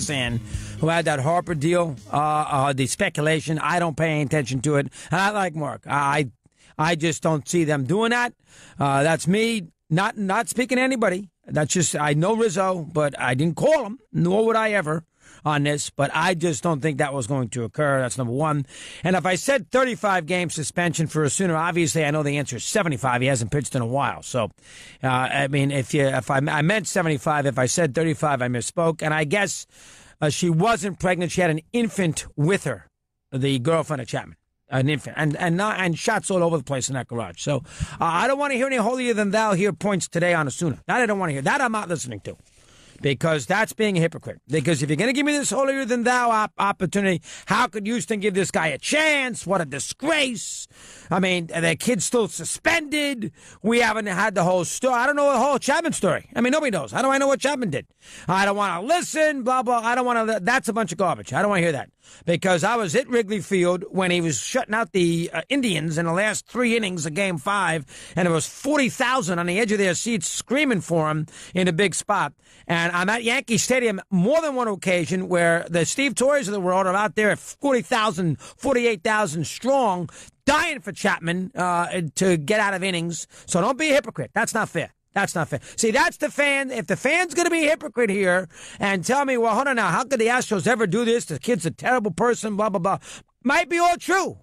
fan who had that Harper deal, the speculation. I don't pay any attention to it. And I like Mark. I just don't see them doing that. That's me not speaking to anybody. That's just, I know Rizzo, but I didn't call him, nor would I ever on this, but I just don't think that was going to occur. That's number one. And if I said 35 game suspension for Osuna, obviously I know the answer is 75. He hasn't pitched in a while. So, I mean, I meant 75. If I said 35, I misspoke. And I guess she wasn't pregnant. She had an infant with her, the girlfriend of Chapman. An infant, and shots all over the place in that garage. So I don't want to hear any holier than thou here points today on Osuna. That I don't want to hear. That I'm not listening to, because that's being a hypocrite. Because if you're going to give me this holier than thou opportunity, how could Houston give this guy a chance? What a disgrace! I mean, the kid's still suspended. We haven't had the whole story. I don't know the whole Chapman story. I mean, nobody knows. How do I know what Chapman did? I don't want to listen. Blah blah. I don't want to. That's a bunch of garbage. I don't want to hear that. Because I was at Wrigley Field when he was shutting out the Indians in the last 3 innings of Game 5, and there was 40,000 on the edge of their seats screaming for him in a big spot. And I'm at Yankee Stadium more than one occasion where the Steve Torres of the world are out there at 40,000, 48,000 strong, dying for Chapman to get out of innings. So don't be a hypocrite. That's not fair. That's not fair. See, that's the fan. If the fan's going to be a hypocrite here and tell me, well, hold on now, how could the Astros ever do this? The kid's a terrible person, blah, blah, blah. Might be all true.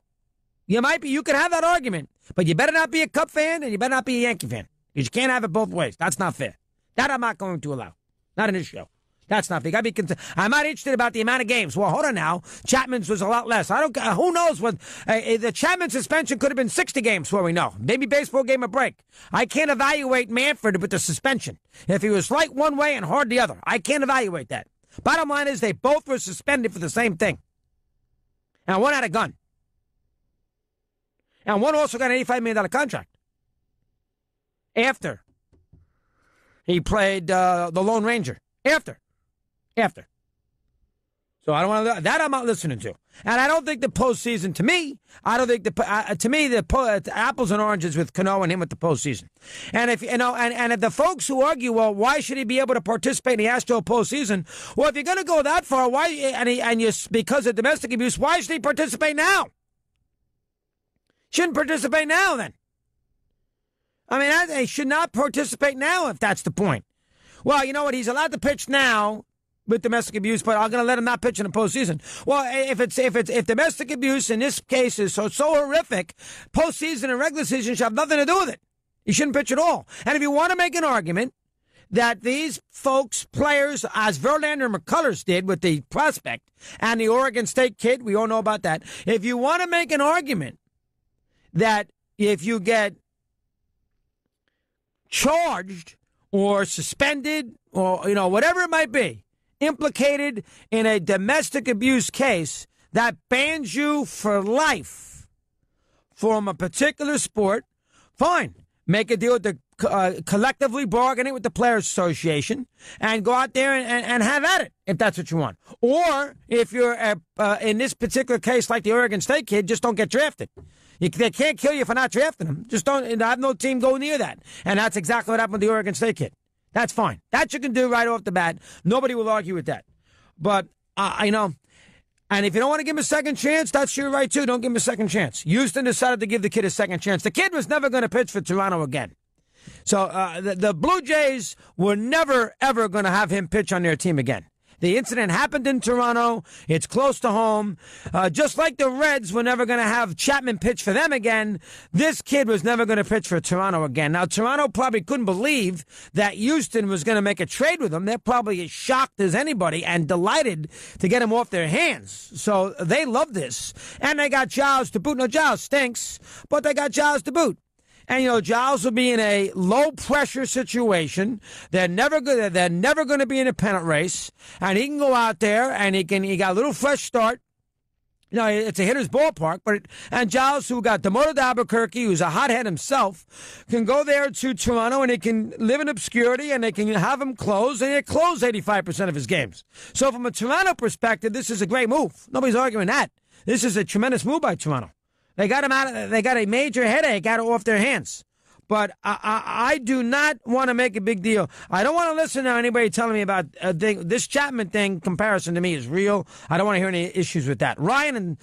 You can have that argument, but you better not be a Cub fan and you better not be a Yankee fan. Because you can't have it both ways. That's not fair. That I'm not going to allow. Not in this show. That's not fair. I'm not interested about the amount of games. Well, hold on now. Chapman's was a lot less. Who knows what the Chapman suspension could have been 60 games for we know. Maybe baseball game a break. I can't evaluate Manfred with the suspension. If he was light one way and hard the other, I can't evaluate that. Bottom line is they both were suspended for the same thing. And one had a gun. And one also got an $85 million contract. After he played the Lone Ranger. After. So I don't want to, that I'm not listening to. And I don't think the postseason, to me, the apples and oranges with Cano and him with the postseason. And if, and if the folks who argue, well, why should he be able to participate in the Astro postseason? Well, if you're going to go that far, because of domestic abuse, why should he participate now? Shouldn't participate now then. I mean, they should not participate now if that's the point. Well, you know what? He's allowed to pitch now with domestic abuse, but I'm going to let him not pitch in the postseason. Well, if domestic abuse in this case is so horrific, postseason and regular season should have nothing to do with it. He shouldn't pitch at all. And if you want to make an argument that these folks, players, as Verlander and McCullers did with the prospect and the Oregon State kid, we all know about that. If you want to make an argument that if you get charged or suspended or, whatever it might be, implicated in a domestic abuse case that bans you for life from a particular sport, fine. Make a deal with the collectively bargaining with the Players Association and go out there and have at it if that's what you want. Or if you're in this particular case like the Oregon State kid, just don't get drafted. They can't kill you for not drafting them. Just don't have no team go near that. And that's exactly what happened with the Oregon State kid. That's fine. That you can do right off the bat. Nobody will argue with that. But, and if you don't want to give him a second chance, that's your right too. Don't give him a second chance. Houston decided to give the kid a second chance. The kid was never going to pitch for Toronto again. So the Blue Jays were never, ever going to have him pitch on their team again. The incident happened in Toronto. It's close to home. Just like the Reds were never going to have Chapman pitch for them again, this kid was never going to pitch for Toronto again. Now, Toronto probably couldn't believe that Houston was going to make a trade with him. They're probably as shocked as anybody and delighted to get him off their hands. So they love this. And they got Giles to boot. No, Giles stinks, but they got Giles to boot. And, Giles will be in a low-pressure situation. They're never going to be in a pennant race. And he can go out there, and he got a little fresh start. It's a hitter's ballpark. And Giles, who got demoted to Albuquerque, who's a hothead himself, can go there to Toronto, and he can live in obscurity, and they can have him close, and he close 85% of his games. So from a Toronto perspective, this is a great move. Nobody's arguing that. This is a tremendous move by Toronto. They got him out. They got a major headache out off their hands. But I do not want to make a big deal. I don't want to listen to anybody telling me about this Chapman thing. Comparison to me is real. I don't want to hear any issues with that. Ryan in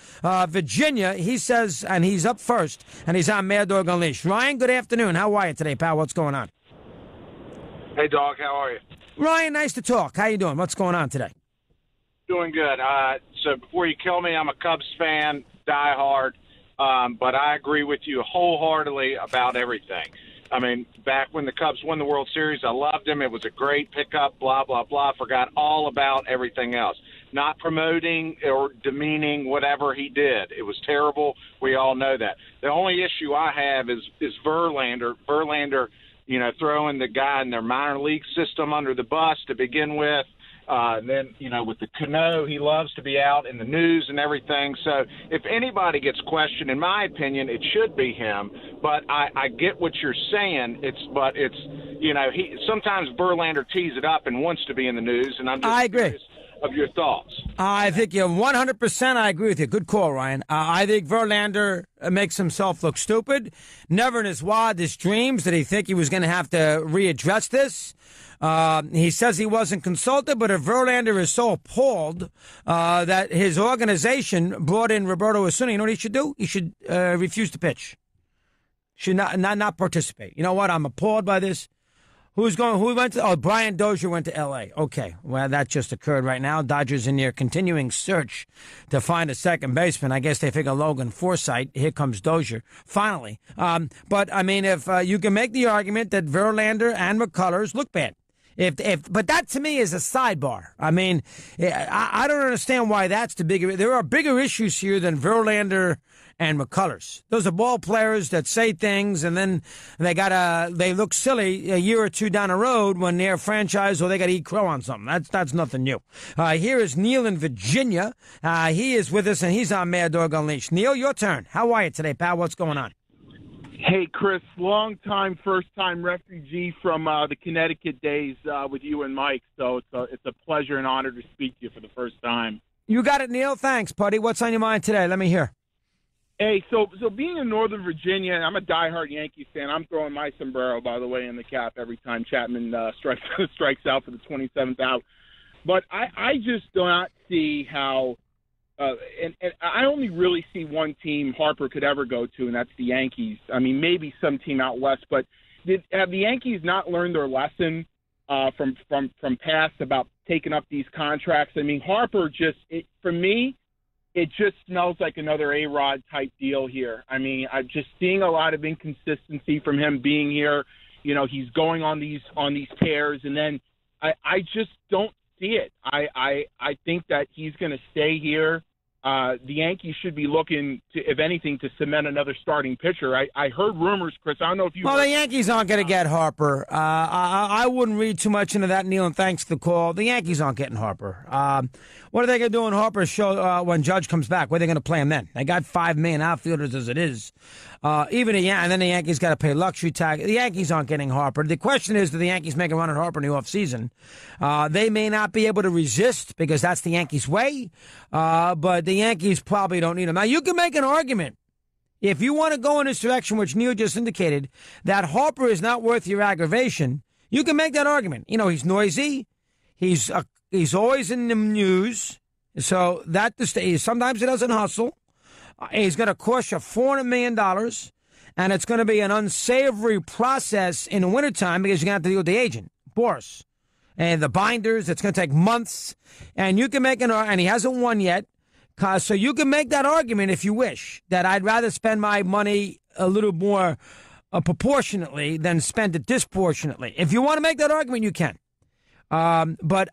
Virginia, he says, and he's up first, and he's on Mad Dog Unleashed. Ryan, good afternoon. How are you today, pal? What's going on? Hey, Dog. How are you? Ryan, nice to talk. How you doing? What's going on today? Doing good. So before you kill me, I'm a Cubs fan, diehard. But I agree with you wholeheartedly about everything. I mean, back when the Cubs won the World Series, I loved him. It was a great pickup, blah, blah, blah. Forgot all about everything else. Not promoting or demeaning whatever he did. It was terrible. We all know that. The only issue I have is Verlander. Verlander, throwing the guy in their minor league system under the bus to begin with. And then, with the Cano, he loves to be out in the news and everything. So if anybody gets questioned, in my opinion, it should be him. But I get what you're saying. Sometimes Verlander tees it up and wants to be in the news. And I agree. Curious of your thoughts. I think you're 100%. I agree with you. Good call, Ryan. I think Verlander makes himself look stupid. Never in his wildest dreams did he think he was going to have to readdress this. He says he wasn't consulted, but if Verlander is so appalled that his organization brought in Roberto Osuna, you know what he should do? He should refuse to pitch. Should not participate. You know what? I'm appalled by this. Who went to? Oh, Brian Dozier went to L.A. Okay, well, that just occurred right now. Dodgers in their continuing search to find a second baseman. I guess they figure Logan Forsythe. Here comes Dozier, finally. But, I mean, if you can make the argument that Verlander and McCullers look bad. But that to me is a sidebar. I mean, I don't understand why that's the bigger. There are bigger issues here than Verlander and McCullers. Those are ball players that say things and then they look silly a year or two down the road when they're franchise or they got to eat crow on something. That's nothing new. Here is Neil in Virginia. He is with us and he's on Mad Dog Unleashed. Neil, your turn. How are you today, pal? What's going on? Hey, Chris, long-time, first-time refugee from the Connecticut days with you and Mike, so it's a pleasure and honor to speak to you for the first time. You got it, Neil. Thanks, buddy. What's on your mind today? Let me hear. Hey, so being in Northern Virginia, I'm a diehard Yankees fan. I'm throwing my sombrero, by the way, in the cap every time Chapman strikes out for the 27th out. But I just do not see how and I only really see one team Harper could ever go to, and that's the Yankees. I mean, maybe some team out west, but have the Yankees not learned their lesson from past about taking up these contracts? I mean, Harper for me, it just smells like another A-Rod type deal here. I mean, I'm just seeing a lot of inconsistency from him being here. He's going on these tears, and then I just don't see it. I think that he's going to stay here. The Yankees should be looking to, if anything, to cement another starting pitcher. I heard rumors, Chris. I don't know if you. Well, the Yankees aren't going to get Harper. I wouldn't read too much into that, Neil. And thanks for the call. The Yankees aren't getting Harper. What are they going to do on Harper's show when Judge comes back? Where are they going to play him then? They got 5 million outfielders as it is. And then the Yankees got to pay luxury tax. The Yankees aren't getting Harper. The question is, do the Yankees make a run at Harper in the offseason? They may not be able to resist because that's the Yankees' way, but the Yankees probably don't need him. Now, you can make an argument, if you want to go in this direction, which Neil just indicated, that Harper is not worth your aggravation. You can make that argument. He's noisy. He's always in the news. So sometimes he doesn't hustle. He's going to cost you $400 million, and it's going to be an unsavory process in the wintertime because you're going to have to deal with the agent, Boris, and the binders. It's going to take months, and you can make and he hasn't won yet. So you can make that argument if you wish, that I'd rather spend my money a little more proportionately than spend it disproportionately. If you want to make that argument, you can. But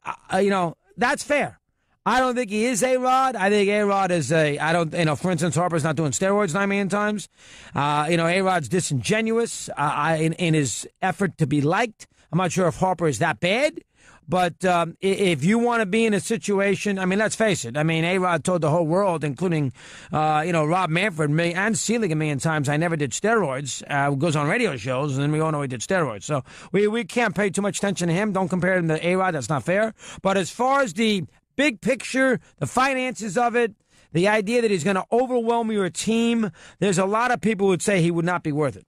that's fair. I don't think he is A-Rod. I think A-Rod is for instance, Harper's not doing steroids 9 million times. A-Rod's disingenuous in his effort to be liked. I'm not sure if Harper is that bad. But if you want to be in a situation, I mean, let's face it. I mean, A-Rod told the whole world, including, Rob Manfred and Selig a million times, I never did steroids. Goes on radio shows, and then we all know he did steroids. So we can't pay too much attention to him. Don't compare him to A-Rod. That's not fair. But as far as the big picture, the finances of it, the idea that he's going to overwhelm your team, there's a lot of people who would say he would not be worth it.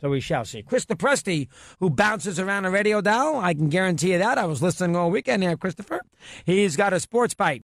So we shall see. Christopher Presti, who bounces around the radio dial, I can guarantee you that. I was listening all weekend there, Christopher. He's got a sports bite.